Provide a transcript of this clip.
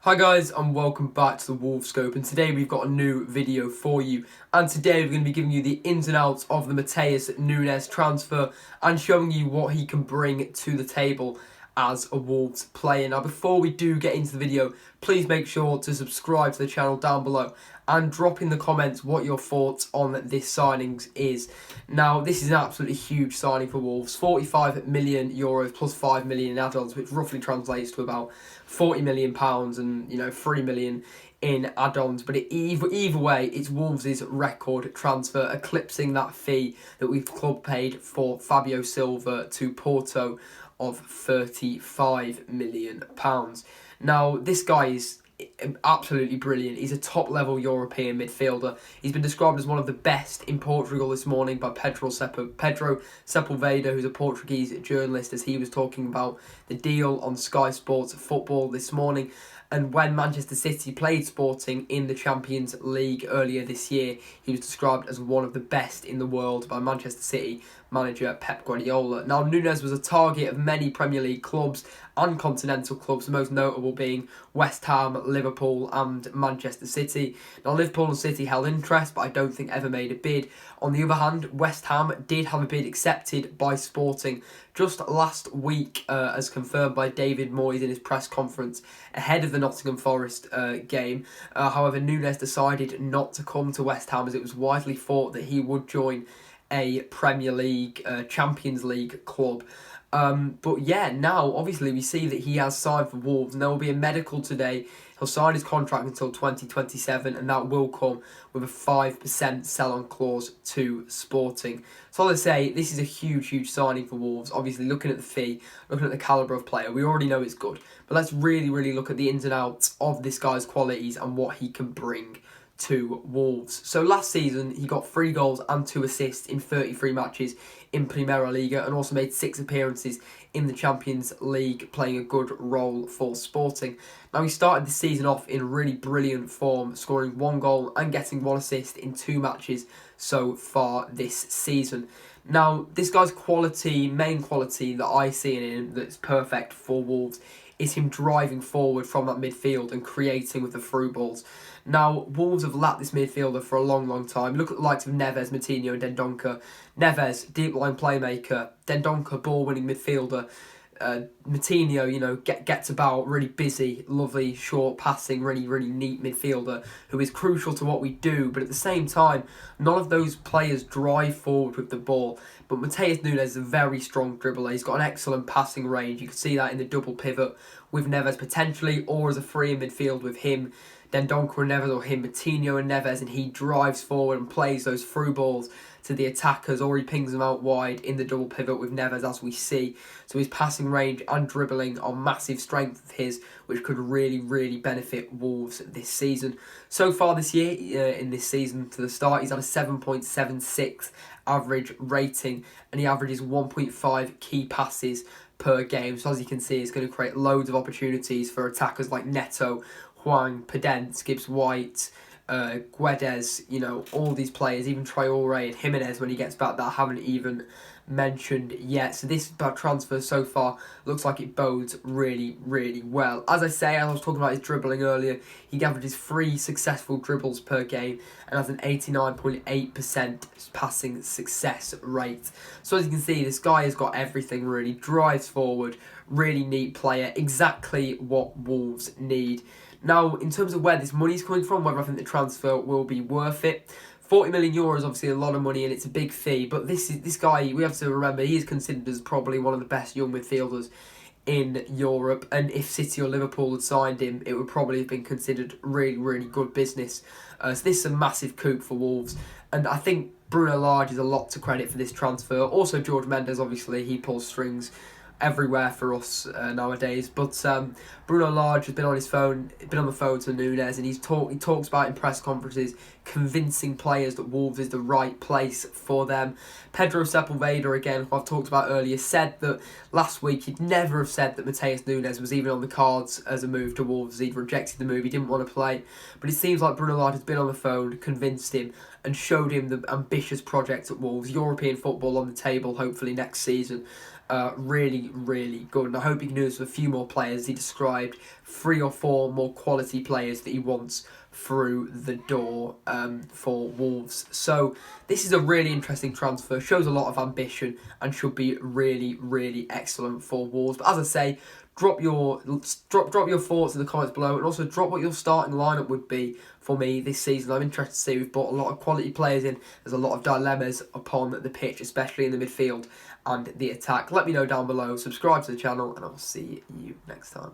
Hi guys and welcome back to the Wolves Scope, and today we've got a new video for you, and today we're going to be giving you the ins and outs of the Matheus Nunes transfer and showing you what he can bring to the table as a Wolves player. Now before we do get into the video, please make sure to subscribe to the channel down below and drop in the comments what your thoughts on this signings is. Now this is an absolutely huge signing for Wolves, €45 million plus 5 million in add-ons, which roughly translates to about £40 million and £3 million in add-ons. But either way, it's Wolves' record transfer, eclipsing that fee that we've club paid for Fabio Silva to Porto of £35 million. Now this guy is absolutely brilliant. He's a top-level European midfielder. He's been described as one of the best in Portugal this morning by Pedro Sepulveda, who's a Portuguese journalist, as he was talking about the deal on Sky Sports Football this morning. And when Manchester City played Sporting in the Champions League earlier this year, he was described as one of the best in the world by Manchester City manager Pep Guardiola. Now, Nunes was a target of many Premier League clubs and continental clubs, the most notable being West Ham, Liverpool and Manchester City. Now, Liverpool and City held interest, but I don't think ever made a bid. On the other hand, West Ham did have a bid accepted by Sporting just last week, as confirmed by David Moyes in his press conference ahead of the Nottingham Forest game. However, Nunes decided not to come to West Ham, as it was widely thought that he would join a Premier League, Champions League club. But yeah, now obviously we see that he has signed for Wolves, and there will be a medical today. He'll sign his contract until 2027, and that will come with a 5% sell-on clause to Sporting. So let's say this is a huge signing for Wolves. Obviously, looking at the fee, looking at the calibre of player, we already know it's good. But let's really look at the ins and outs of this guy's qualities and what he can bring to Wolves. So last season, he got 3 goals and 2 assists in 33 matches in Primera Liga, and also made 6 appearances in the Champions League, playing a good role for Sporting. Now, he started the season off in really brilliant form, scoring 1 goal and getting 1 assist in 2 matches so far this season. Now, this guy's main quality that I see in him that's perfect for Wolves is him driving forward from that midfield and creating with the through balls. Now, Wolves have lacked this midfielder for a long time. Look at the likes of Nunez, Moutinho and Dendoncker. Nunez, deep line playmaker. Dendoncker, ball-winning midfielder. Moutinho, gets about, really busy, lovely, short passing, really neat midfielder who is crucial to what we do. But at the same time, none of those players drive forward with the ball. But Matheus Nunes is a very strong dribbler. He's got an excellent passing range. You can see that in the double pivot with Nunez potentially, or as a free in midfield with him, Dendoncker and Nunez, or him, Moutinho and Nunez, and he drives forward and plays those through balls to the attackers, or he pings them out wide in the double pivot with Nunez, as we see. So his passing range and dribbling are massive strength of his, which could really benefit Wolves this season. So far this year, in this season to the start, he's had a 7.76 average rating, and he averages 1.5 key passes per game. So as you can see, it's going to create loads of opportunities for attackers like Neto, Hwang, Pedence, Gibbs-White, Guedes, all these players, even Traore and Jimenez when he gets back, that I haven't even mentioned yet. So this transfer so far looks like it bodes really well. As I was talking about his dribbling earlier, he averages 3 successful dribbles per game and has an 89.8% passing success rate. So as you can see, this guy has got everything really. Drives forward, really neat player, exactly what Wolves need. Now, in terms of where this money is coming from, whether I think the transfer will be worth it, €40 million is obviously a lot of money and it's a big fee, but this guy, we have to remember, he is considered as probably one of the best young midfielders in Europe, and if City or Liverpool had signed him, it would probably have been considered really good business. So this is a massive coup for Wolves, and I think Bruno Lage is a lot to credit for this transfer. Also, George Mendes, obviously, he pulls strings everywhere for us nowadays. But Bruno Lage has been on the phone to Nunes, and he talks about in press conferences convincing players that Wolves is the right place for them. Pedro Sepulveda, again, who I've talked about earlier, said that last week he'd never have said that Matheus Nunes was even on the cards as a move to Wolves. He'd rejected the move, he didn't want to play. But it seems like Bruno Lage has been on the phone, convinced him, and showed him the ambitious project at Wolves. European football on the table, hopefully next season. really, really good. And I hope he can do this with a few more players. He described 3 or 4 more quality players that he wants through the door for Wolves. So this is a really interesting transfer. Shows a lot of ambition and should be really, really excellent for Wolves. But as I say, drop your thoughts in the comments below, and also drop what your starting lineup would be for me this season. I'm interested to see. We've brought a lot of quality players in. There's a lot of dilemmas upon the pitch, especially in the midfield and the attack. Let me know down below. Subscribe to the channel, and I'll see you next time.